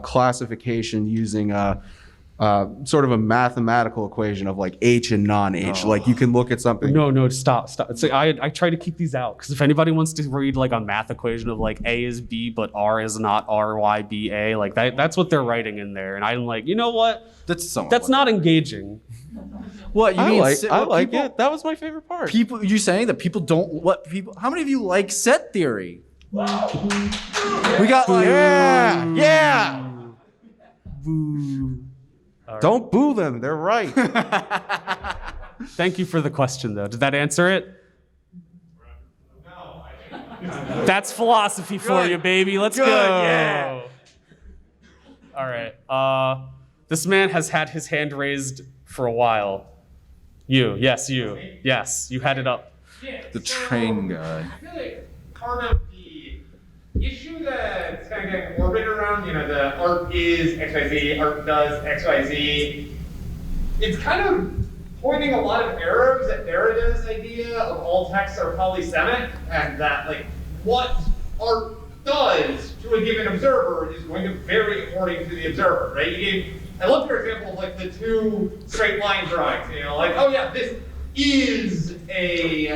classification using sort of a mathematical equation of like H and non-H. Like you can look at something. no, stop. It's like, I try to keep these out because if anybody wants to read like a math equation of like A is B, but R is not R, Y, B, A, like that's what they're writing in there. And I'm like, you know what? That's Not engaging. What you I mean? like it. That was my favorite part. People, you're saying that people don't. What people? How many of you like set theory? We got like yeah. Don't boo them. They're right. Thank you for the question though. Did that answer it? That's philosophy for Good. you, baby. Let's Good, go. yeah. All right. This man has had his hand raised for a while. You. Yes, you. Yes, you had it up. Yeah, The so train guy. I feel like part of the issue that's kind of getting orbited around, the art is XYZ, art does XYZ, it's kind of pointing a lot of arrows at Derrida's idea of all texts are polysemic, and that like what art does to a given observer is going to vary according to the observer, right? I love your example of like the two straight line drawings, like, oh yeah, this is a,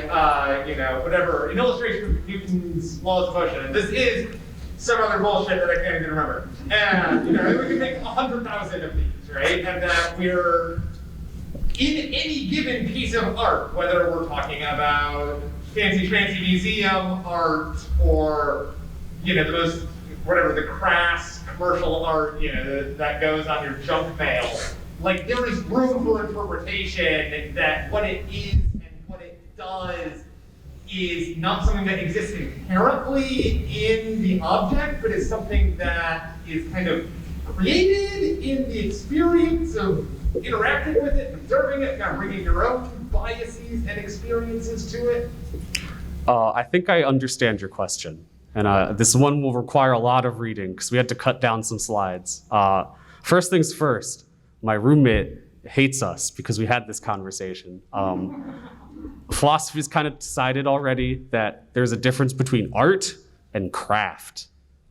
whatever, an illustration of Newton's laws of motion, and this is some other bullshit that I can't even remember. And, we can make 100,000 of these, right? And that we're, in any given piece of art, whether we're talking about fancy schmancy museum art or, the most, whatever, the crass commercial art, that goes on your junk mail, like there is room for interpretation that what it is and what it does is not something that exists inherently in the object, but is something that is kind of created in the experience of interacting with it, observing it, kind of bringing your own biases and experiences to it. I think I understand your question. And this one will require a lot of reading because we had to cut down some slides. First things first, my roommate hates us because we had this conversation. Philosophy's kind of decided already that there's a difference between art and craft.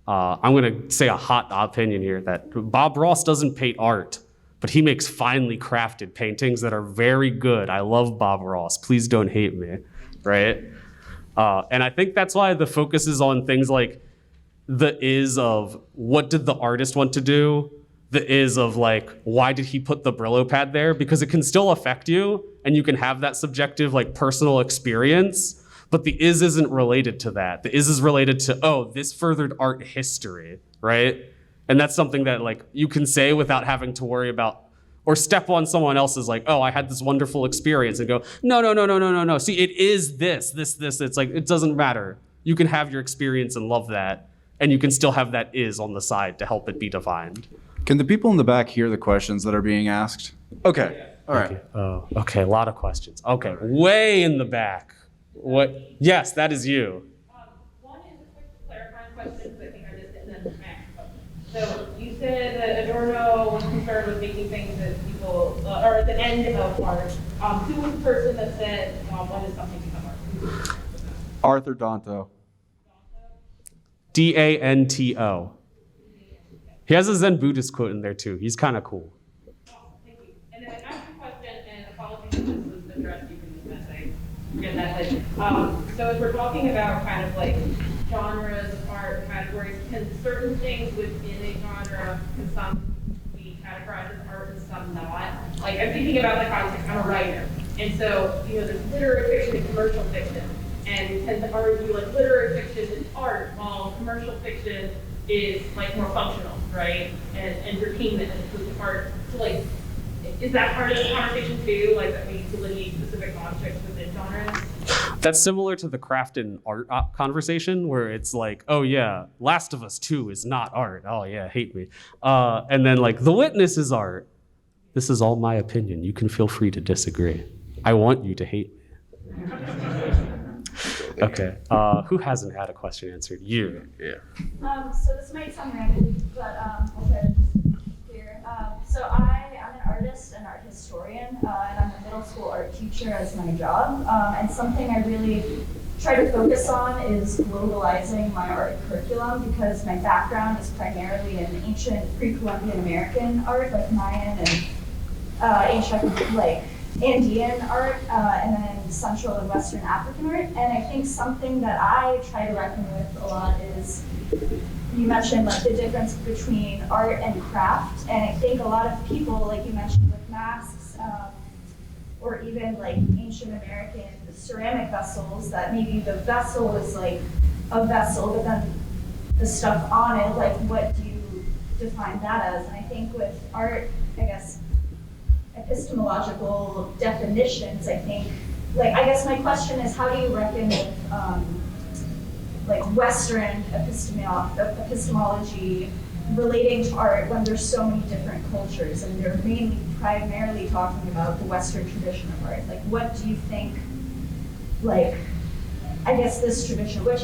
I'm gonna say a hot opinion here that Bob Ross doesn't paint art, but he makes finely crafted paintings that are very good. I love Bob Ross, please don't hate me, right? And I think that's why the focus is on things like the is of what did the artist want to do, the is of like, why did he put the Brillo pad there? Because it can still affect you and you can have that subjective like personal experience, but the is isn't related to that. The is related to, oh, this furthered art history, right? And that's something that like you can say without having to worry about or step on someone else's like, oh, I had this wonderful experience and go, no. See, it is this. It's like, it doesn't matter. You can have your experience and love that. And you can still have that is on the side to help it be defined. Can the people in the back hear the questions that are being asked? Okay. All right. Oh, okay, a lot of questions. Okay, way in the back. What? Yes, that is you. One is a quick clarifying question, because I think I missed it, and then so you said that Adorno was concerned with making things that people, or at the end of art. Who was the person that said, when does something become art? Arthur Danto. Danto. He has a Zen Buddhist quote in there too. He's kind of cool. Awesome, thank you. And then I asked a question, and apologies if this was addressed, you can just say, forget that later. So as we're talking about kind of like genres, art, categories, can certain things within a genre, can some be categorized as art and some not? Like I'm thinking about the context, I'm a writer. And so, there's literary fiction and commercial fiction. And tend to argue like literary fiction is art, while commercial fiction is like more functional, right? And entertainment as opposed to art. So like, is that part of the conversation too? Like that we delineate specific objects within genres? That's similar to the craft and art conversation where it's like, oh yeah, Last of Us 2 is not art. Oh yeah, hate me. And then like, The Witness is art. This is all my opinion. You can feel free to disagree. I want you to hate me. Okay, who hasn't had a question answered? You. Yeah. So this might sound random, but I'll try to just clear. So I'm an artist and art historian, and I'm a middle school art teacher as my job. And something I really try to focus on is globalizing my art curriculum because my background is primarily in ancient pre-Columbian American art, like Mayan and ancient, like Andean art, and then Central and Western African art. And I think something that I try to reckon with a lot is, you mentioned like the difference between art and craft. And I think a lot of people, like you mentioned with masks, or even like ancient American ceramic vessels, that maybe the vessel is like a vessel, but then the stuff on it, like what do you define that as? And I think with art, I guess, epistemological definitions, I think, like, I guess my question is, how do you reckon with like Western epistemology relating to art when there's so many different cultures and they're primarily talking about the Western tradition of art? Like, what do you think, like, I guess this tradition, which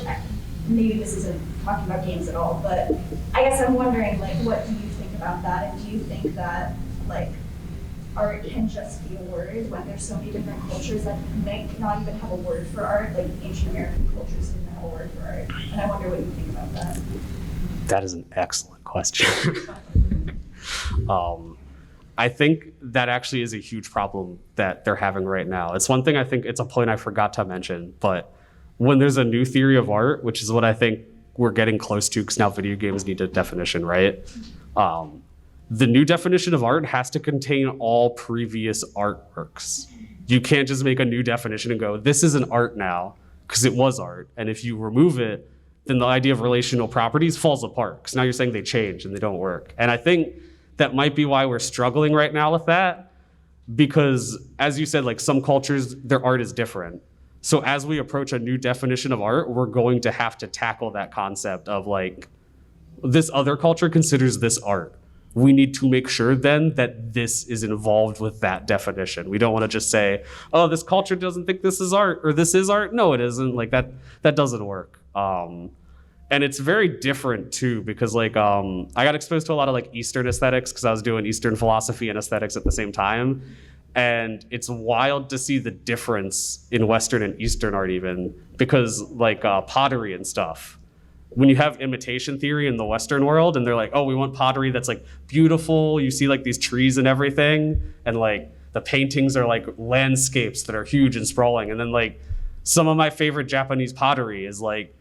maybe this isn't talking about games at all, but I guess I'm wondering, like, what do you think about that? And do you think that, like, art can just be a word when there's so many different cultures that might not even have a word for art? Like, ancient American cultures didn't have a word for art. And I wonder what you think about that. That is an excellent question. I think that actually is a huge problem that they're having right now. It's one thing, I think it's a point I forgot to mention, but when there's a new theory of art, which is what I think we're getting close to because now video games need a definition, right? The new definition of art has to contain all previous artworks. You can't just make a new definition and go, this is an art now, because it was art. And if you remove it, then the idea of relational properties falls apart, because now you're saying they change and they don't work. And I think that might be why we're struggling right now with that, because as you said, like some cultures, their art is different. So as we approach a new definition of art, we're going to have to tackle that concept of like, this other culture considers this art. We need to make sure then that this is involved with that definition. We don't want to just say, oh, this culture doesn't think this is art or this is art. No, it isn't. Like that doesn't work. And it's very different too, because like I got exposed to a lot of like Eastern aesthetics because I was doing Eastern philosophy and aesthetics at the same time. And it's wild to see the difference in Western and Eastern art even, because like pottery and stuff. When you have imitation theory in the Western world and they're like, oh, we want pottery that's like beautiful. You see like these trees and everything. And like the paintings are like landscapes that are huge and sprawling. And then like some of my favorite Japanese pottery is like,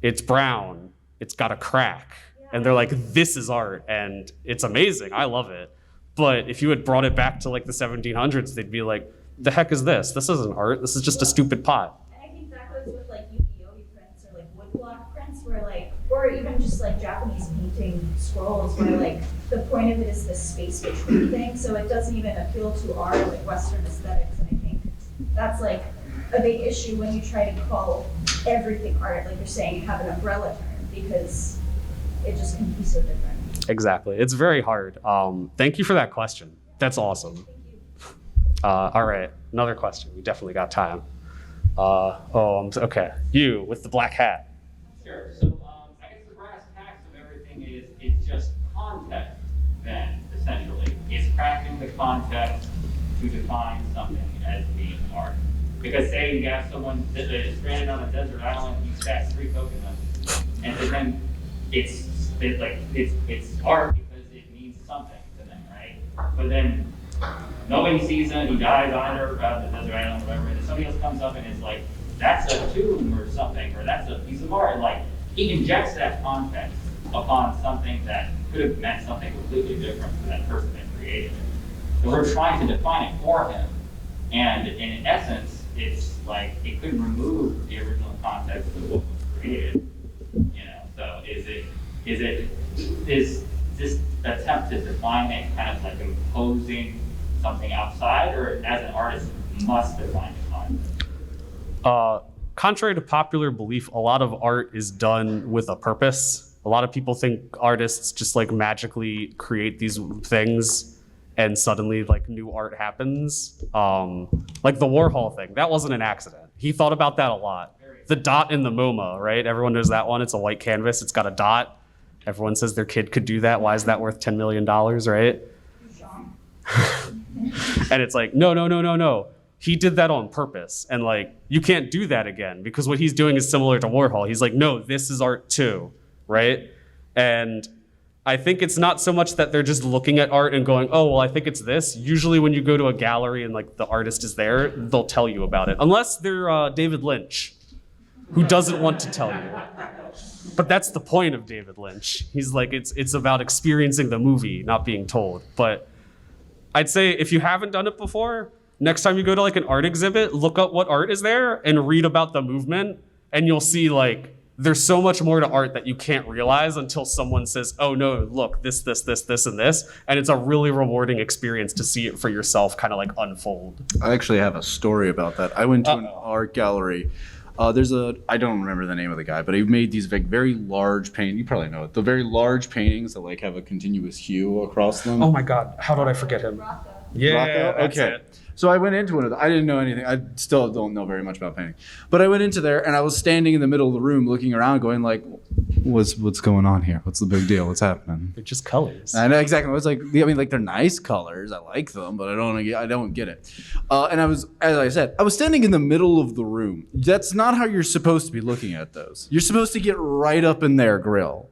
it's brown, it's got a crack. And they're like, this is art. And it's amazing. I love it. But if you had brought it back to like the 1700s, they'd be like, the heck is this? This isn't art. This is just a stupid pot. And I think that goes with like ukiyo-e prints or like woodblock prints where like, or even just like Japanese painting scrolls where like the point of it is this space between things. So it doesn't even appeal to our like Western aesthetics. And I think that's like a big issue when you try to call everything art, like you're saying, have an umbrella term, because it just can be so different. Exactly. It's very hard. Thank you for that question. That's awesome. All right. Another question. We definitely got time. Okay. You with the black hat. Sure. So I guess the brass tacks of everything is it's just context then, essentially. It's crafting the context to define something as being art. Because say you have someone that is stranded on a desert island, you stack 3 coconuts, and then it's art because it means something to them, right? But then nobody sees him, he dies on the desert island or whatever, and somebody else comes up and is like, that's a tomb or something, or that's a piece of art. Like, he injects that context upon something that could have meant something completely different to that person that created it. So we're trying to define it for him. And in essence, it's like it couldn't remove the original context of what was created. You know, so is this attempt to define it kind of like imposing something outside, or as an artist must define the concept? Contrary to popular belief, a lot of art is done with a purpose. A lot of people think artists just like magically create these things and suddenly like new art happens. Like the Warhol thing, that wasn't an accident. He thought about that a lot. The dot in the MoMA, right? Everyone knows that one. It's a white canvas, it's got a dot. Everyone says their kid could do that. Why is that worth $10 million, right? And it's like, no. He did that on purpose. And like, you can't do that again because what he's doing is similar to Warhol. He's like, no, this is art too, right? And I think it's not so much that they're just looking at art and going, oh, well, I think it's this. Usually when you go to a gallery and like the artist is there, they'll tell you about it. Unless they're David Lynch, who doesn't want to tell you. But that's the point of David Lynch. He's like, it's about experiencing the movie, not being told. But I'd say if you haven't done it before, next time you go to like an art exhibit, look up what art is there and read about the movement. And you'll see like, there's so much more to art that you can't realize until someone says, oh no, look, this, and this. And it's a really rewarding experience to see it for yourself kind of like unfold. I actually have a story about that. I went to an art gallery I don't remember the name of the guy, but he made these very large you probably know it, the very large paintings that like have a continuous hue across them. Oh my God, how did I forget him? Rocco. Yeah, Rocco? that's Okay. it. So I went into one of the, I didn't know anything. I still don't know very much about painting. But I went into there and I was standing in the middle of the room looking around going like, what's going on here? What's the big deal? What's happening? They're just colors. I know exactly. I was like, I mean, like they're nice colors. I like them, but I don't get it. And I was, as I said, I was standing in the middle of the room. That's not how you're supposed to be looking at those. You're supposed to get right up in their grill.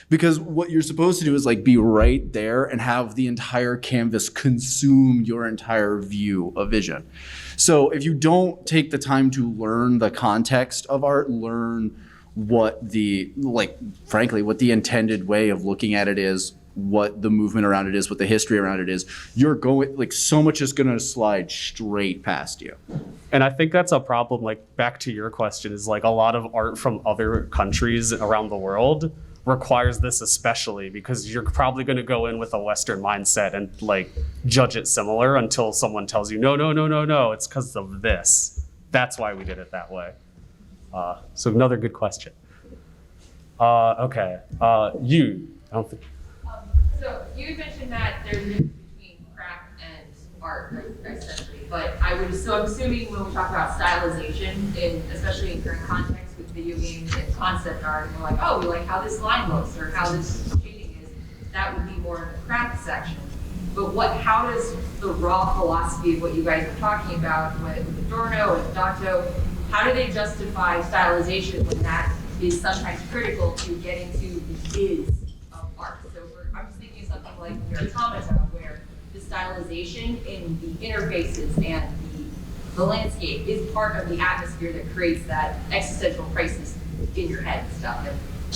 Because what you're supposed to do is like be right there and have the entire canvas consume your entire view of vision. So if you don't take the time to learn the context of art, learn what the, like, frankly, what the intended way of looking at it is, what the movement around it is, what the history around it is, you're going, like, so much is going to slide straight past you. And I think that's a problem, like, back to your question, is like a lot of art from other countries around the world requires this especially, because you're probably going to go in with a Western mindset and like judge it similar until someone tells you, no, it's because of this. That's why we did it that way. So another good question. Okay, I don't think. So you had mentioned that there's a difference between craft and art, right, essentially. But I'm assuming when we talk about stylization, especially in current context with video games and concept art, we're like, oh, we like how this line looks or how this shading is. That would be more in the craft section. But how does the raw philosophy of what you guys are talking about with Adorno and Danto, how do they justify stylization when that is sometimes critical to getting to the is of art? So I'm just thinking of something like your automata, where the stylization in the interfaces and the landscape is part of the atmosphere that creates that existential crisis in your head and stuff.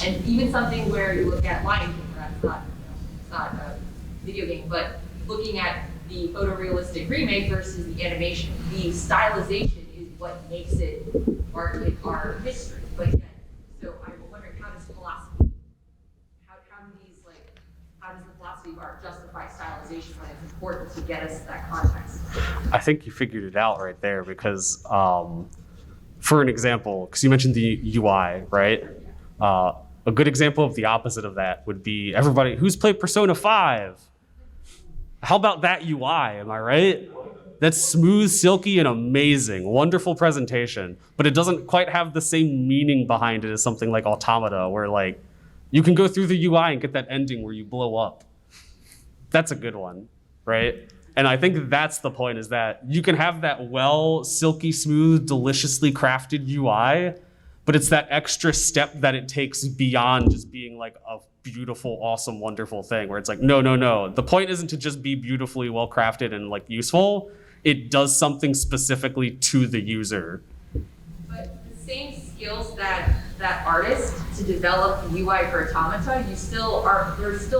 And even something where you look at Lion King, it's not a video game, but looking at the photorealistic remake versus the animation, the stylization is what makes it art, like our history. But again, so I'm wondering, how does philosophy, how does the philosophy of art justify stylization when it's important to get us that context? I think you figured it out right there, because for an example, because you mentioned the UI, right? A good example of the opposite of that would be everybody who's played Persona 5. How about that UI, am I right? That's smooth, silky, and amazing. Wonderful presentation, but it doesn't quite have the same meaning behind it as something like Automata, where like you can go through the UI and get that ending where you blow up. That's a good one, right? And I think that's the point, is that you can have that silky smooth, deliciously crafted UI, but it's that extra step that it takes beyond just being like a beautiful, awesome, wonderful thing, where it's like, no. The point isn't to just be beautifully well crafted and like useful. It does something specifically to the user. But the same skills that artist to develop the UI for automata, you're still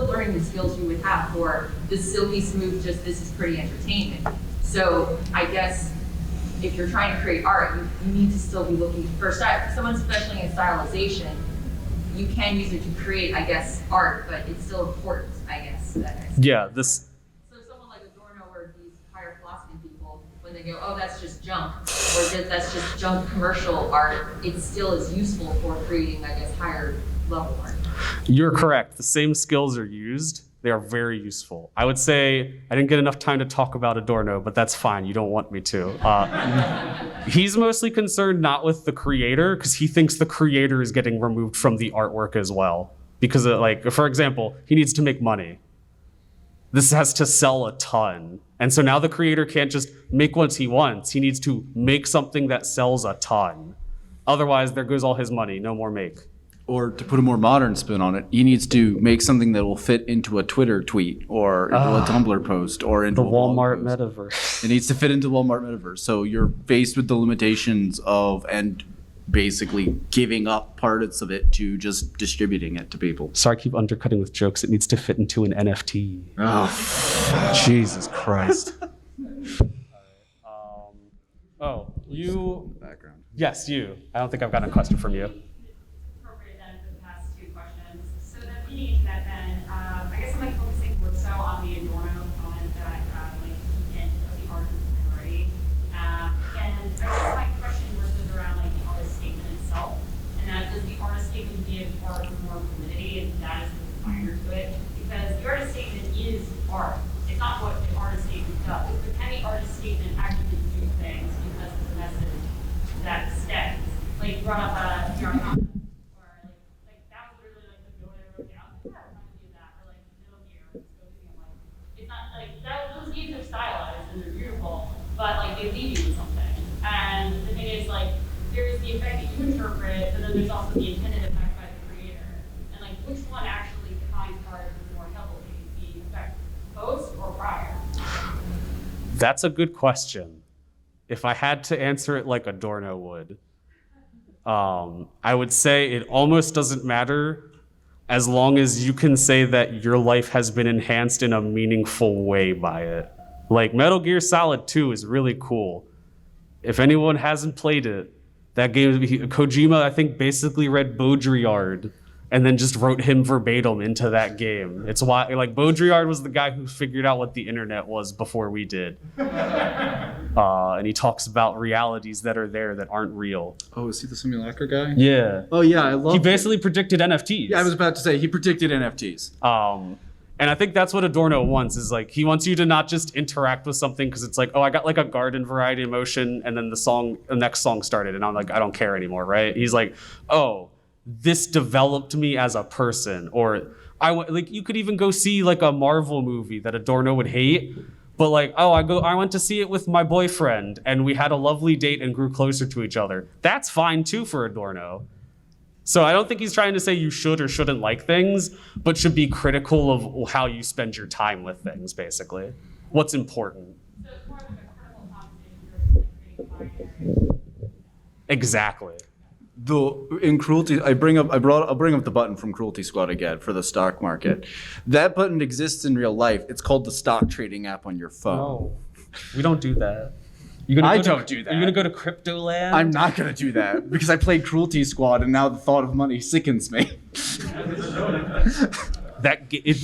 learning the skills you would have for the silky smooth, just this is pretty entertainment. So I guess if you're trying to create art, you need to still be looking for someone especially in stylization. You can use it to create, I guess, art, but it's still important, I guess. Yeah, So someone like Adorno or these higher philosophy people, when they go, oh, that's just junk, or that's just junk commercial art, it still is useful for creating, I guess, higher level art. You're correct. The same skills are used. They are very useful. I would say I didn't get enough time to talk about Adorno, but that's fine. You don't want me to. He's mostly concerned not with the creator, because he thinks the creator is getting removed from the artwork as well. Because, for example, he needs to make money. This has to sell a ton. And so now the creator can't just make what he wants. He needs to make something that sells a ton. Otherwise, there goes all his money. No more make. Or to put a more modern spin on it, he needs to make something that will fit into a Twitter tweet or into a Tumblr post or into The a blog Walmart post. Metaverse. It needs to fit into the Walmart Metaverse. So you're faced with the limitations of and basically giving up parts of it to just distributing it to people. Sorry, I keep undercutting with jokes. It needs to fit into an NFT. Oh, Jesus Christ. You. background. Yes, you. I don't think I've gotten a question from you. Appropriate then for the past two questions. So then feeding into that then, I guess I'm like focusing more so on the Adorno component that like in the art already. And I guess my question was around like the artist statement these are stylized and they're beautiful, but like they leave you with something. And the thing is, like, there's the effect that you interpret, but then there's also the intended effect by the creator. And like, which one actually defines art more heavily, the effect post or prior? That's a good question. If I had to answer it like Adorno would, I would say it almost doesn't matter as long as you can say that your life has been enhanced in a meaningful way by it. Like Metal Gear Solid 2 is really cool. If anyone hasn't played it, that game, Kojima, I think, basically read Baudrillard and then just wrote him verbatim into that game. It's why, like, Baudrillard was the guy who figured out what the internet was before we did. And he talks about realities that are there that aren't real. Oh, is he the simulacra guy? Yeah. Oh yeah, I love. He basically predicted NFTs. Yeah, I was about to say he predicted NFTs. And I think that's what Adorno wants, is like, he wants you to not just interact with something because it's like, oh, I got like a garden variety emotion, and then the next song started, and I'm like, I don't care anymore, right? He's like, oh, this developed me as a person. Or like, you could even go see like a Marvel movie that Adorno would hate, but like, oh, I went to see it with my boyfriend, and we had a lovely date and grew closer to each other. That's fine too for Adorno. So I don't think he's trying to say you should or shouldn't like things, but should be critical of how you spend your time with things, basically. What's important. So it's more of like a critical conversation versus like creating binary. Exactly. In Cruelty, I'll bring up the button from Cruelty Squad again for the stock market. That button exists in real life. It's called the stock trading app on your phone. No, we don't do that. I don't do that. Are you gonna go to Crypto Land? I'm not gonna do that because I played Cruelty Squad and now the thought of money sickens me.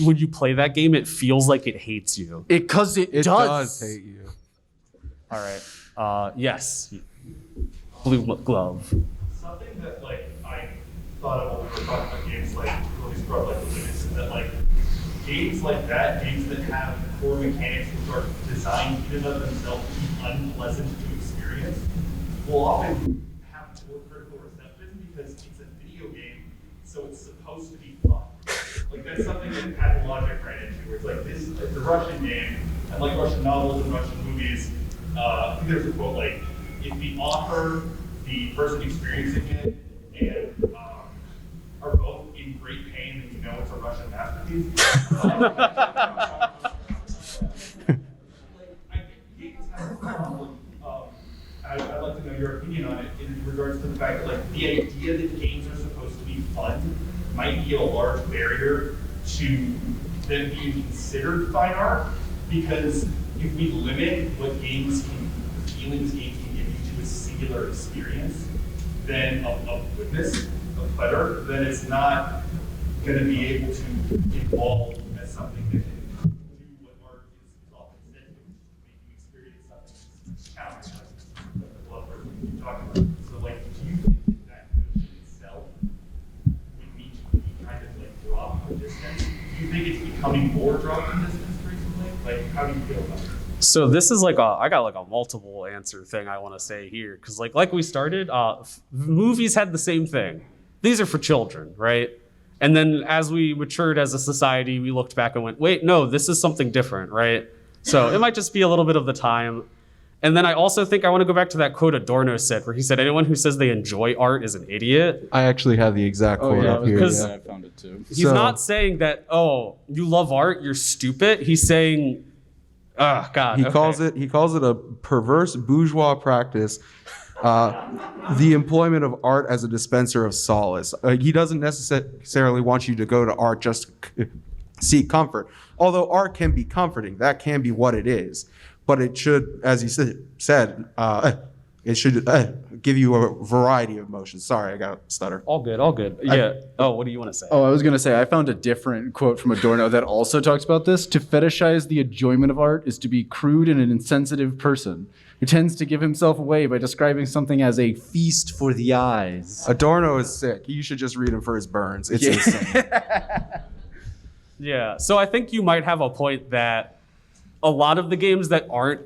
When you play that game, it feels like it hates you. It does hate you. All right. Yes. Blue glove. Something that like I thought of when we were talking about games like Cruelty Squad, like the limits, is that like games like that, games that have core mechanics which are designed in and of themselves to be unpleasant to experience, will often have poor critical reception because it's a video game, so it's supposed to be fun. Like that's something that has logic right into, where it's like this, it's a Russian game, and like Russian novels and Russian movies, I think there's a quote like, if the author, the person experiencing it, and are both in great pain, then you know it's a Russian masterpiece. I think games have a problem. I'd like to know your opinion on it in regards to the fact that like the idea that games are supposed to be fun might be a large barrier to them being considered fine art, because if we limit what games can, the feelings games can give you to a singular experience, then of goodness, of pleasure, then it's not going to be able to evolve as something that can do what art is often said to, make you experience something that's challenging, like the love person you're talking about. So, like, do you think that notion itself would need to be kind of like dropped in distance? Do you think it's becoming more dropped in distance recently? Like, how do you feel about it? So this is like I got like a multiple answer thing I want to say here, because like we started, movies had the same thing. These are for children, right? And then as we matured as a society, we looked back and went, wait, no, this is something different, right? So it might just be a little bit of the time. And then I also think I want to go back to that quote Adorno said, where he said, anyone who says they enjoy art is an idiot. I actually have the exact quote up here. because- Yeah. I found it too. He's not saying that, oh, you love art, you're stupid. He's saying, oh, God. He okay. calls it a perverse bourgeois practice, the employment of art as a dispenser of solace. He doesn't necessarily want you to go to art just to seek comfort. Although art can be comforting, that can be what it is. But it should, as he said, it should give you a variety of emotions. Sorry, I got to stutter. All good, all good. Yeah. What do you want to say? Oh, I was going to say, I found a different quote from Adorno that also talks about this. To fetishize the enjoyment of art is to be crude and an insensitive person who tends to give himself away by describing something as a feast for the eyes. Adorno is sick. You should just read him for his burns. It's insane. Yeah. So I think you might have a point that a lot of the games that aren't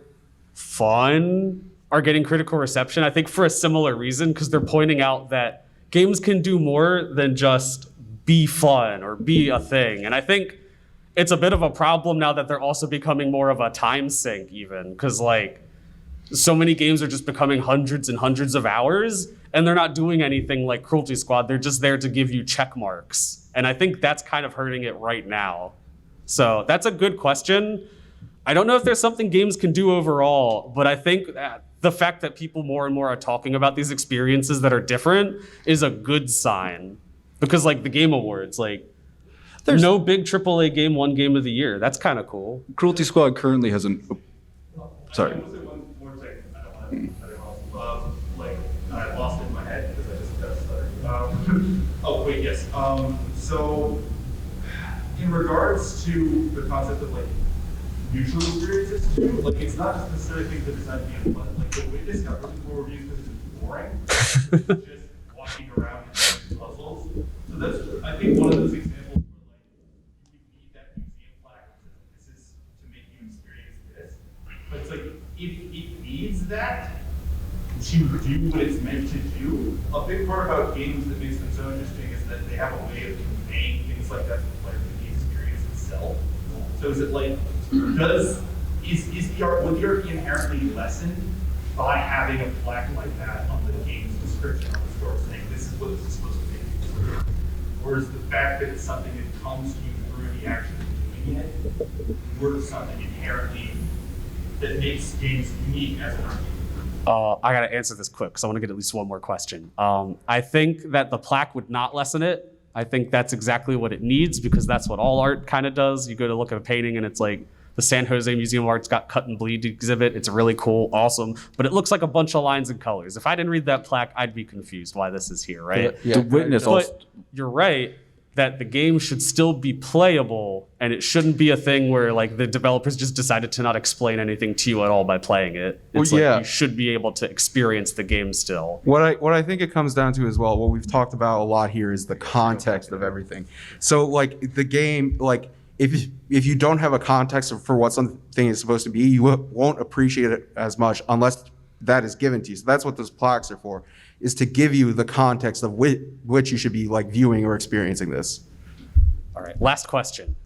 fun are getting critical reception, I think for a similar reason, because they're pointing out that games can do more than just be fun or be a thing. And I think it's a bit of a problem now that they're also becoming more of a time sink even, because like so many games are just becoming hundreds and hundreds of hours, and they're not doing anything like Cruelty Squad. They're just there to give you check marks. And I think that's kind of hurting it right now. So that's a good question. I don't know if there's something games can do overall, but I think that the fact that people more and more are talking about these experiences that are different is a good sign. Because like the Game Awards, like there's no big AAA game won Game of the Year. That's kind of cool. Cruelty Squad currently has an. Sorry. One more second. I don't want to cut it off. Like, I lost it in my head because I just got started. Oh, wait, yes. So, in regards to the concept of like neutral experiences too, like it's not just necessarily things that design being fun. Like the Witness got really poor reviews because it's boring. It's just walking around and doing puzzles. So that's, I think, one of those examples where like you need that museum plaque that says this is to make you experience this. But it's like if it needs that to do what it's meant to do, a big part about games that makes them so interesting is that they have a way of conveying things like that to the player through the experience itself. So is it like, would the art be inherently lessened by having a plaque like that on the game's description on the store saying this is what this is supposed to be? Or is the fact that it's something that comes to you through the action of doing it worth something inherently that makes games unique as an art? I gotta answer this quick because I want to get at least one more question. I think that the plaque would not lessen it. I think that's exactly what it needs because that's what all art kind of does. You go to look at a painting and it's like the San Jose Museum of Art's got cut and bleed exhibit. It's really cool, awesome, but it looks like a bunch of lines and colors. If I didn't read that plaque, I'd be confused why this is here, right? Yeah, the Witness also. But you're right that the game should still be playable and it shouldn't be a thing where like the developers just decided to not explain anything to you at all by playing it. It's Well, yeah. like you should be able to experience the game still. What I think it comes down to as well, what we've talked about a lot here is the context of everything. So like the game, like if you don't have a context for what something is supposed to be, you won't appreciate it as much unless that is given to you. So that's what those plaques are for, is to give you the context of which you should be like viewing or experiencing this. All right, last question.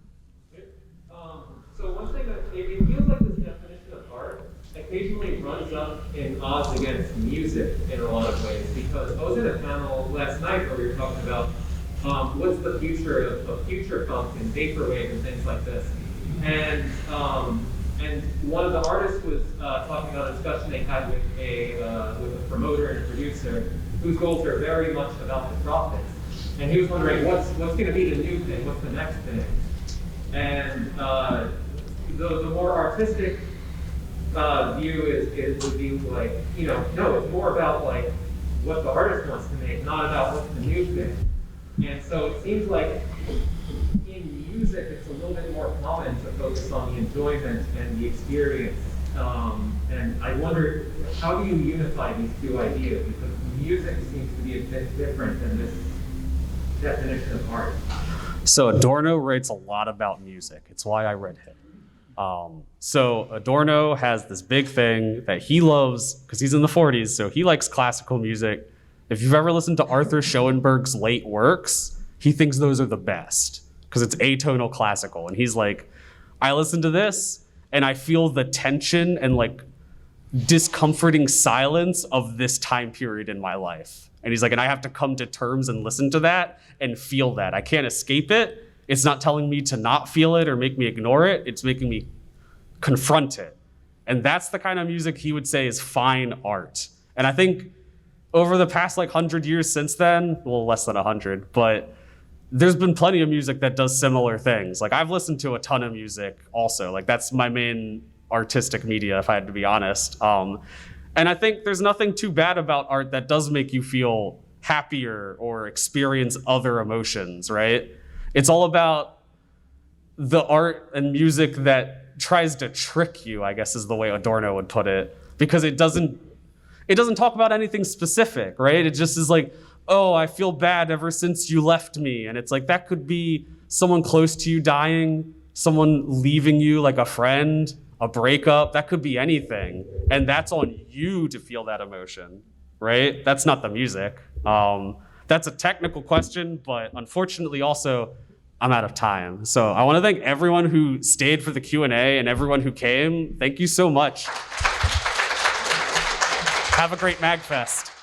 So one thing that it feels like this definition of art occasionally runs up in odds against music in a lot of ways, because I was in a panel last night where we were talking about what's the future of future funk and vaporwave and things like this. And one of the artists was talking about a discussion they had with a promoter and a producer whose goals are very much about the profits. And he was wondering what's going to be the new thing, what's the next thing. And the more artistic view would be like, no, it's more about like what the artist wants to make, not about what's the new thing. And so it seems like in music, it's a little bit more common to focus on the enjoyment and the experience. And I wonder, how do you unify these two ideas? Because music seems to be a bit different than this definition of art. So Adorno writes a lot about music. It's why I read him. So Adorno has this big thing that he loves because he's in the 40s, so he likes classical music. If you've ever listened to Arthur Schoenberg's late works, he thinks those are the best because it's atonal classical. And he's like, I listen to this and I feel the tension and like discomforting silence of this time period in my life. And he's like, and I have to come to terms and listen to that and feel that. I can't escape it. It's not telling me to not feel it or make me ignore it. It's making me confront it. And that's the kind of music he would say is fine art. And I think over the past like 100 years since then, well, less than 100, but there's been plenty of music that does similar things. Like I've listened to a ton of music also. Like that's my main artistic media, if I had to be honest. And I think there's nothing too bad about art that does make you feel happier or experience other emotions, right? It's all about the art and music that tries to trick you, I guess is the way Adorno would put it, because it doesn't talk about anything specific, right? It just is like, oh, I feel bad ever since you left me. And it's like, that could be someone close to you dying, someone leaving you, like a friend, a breakup, that could be anything. And that's on you to feel that emotion, right? That's not the music. That's a technical question, but unfortunately also I'm out of time. So I want to thank everyone who stayed for the Q&A and everyone who came. Thank you so much. Have a great MAGFest.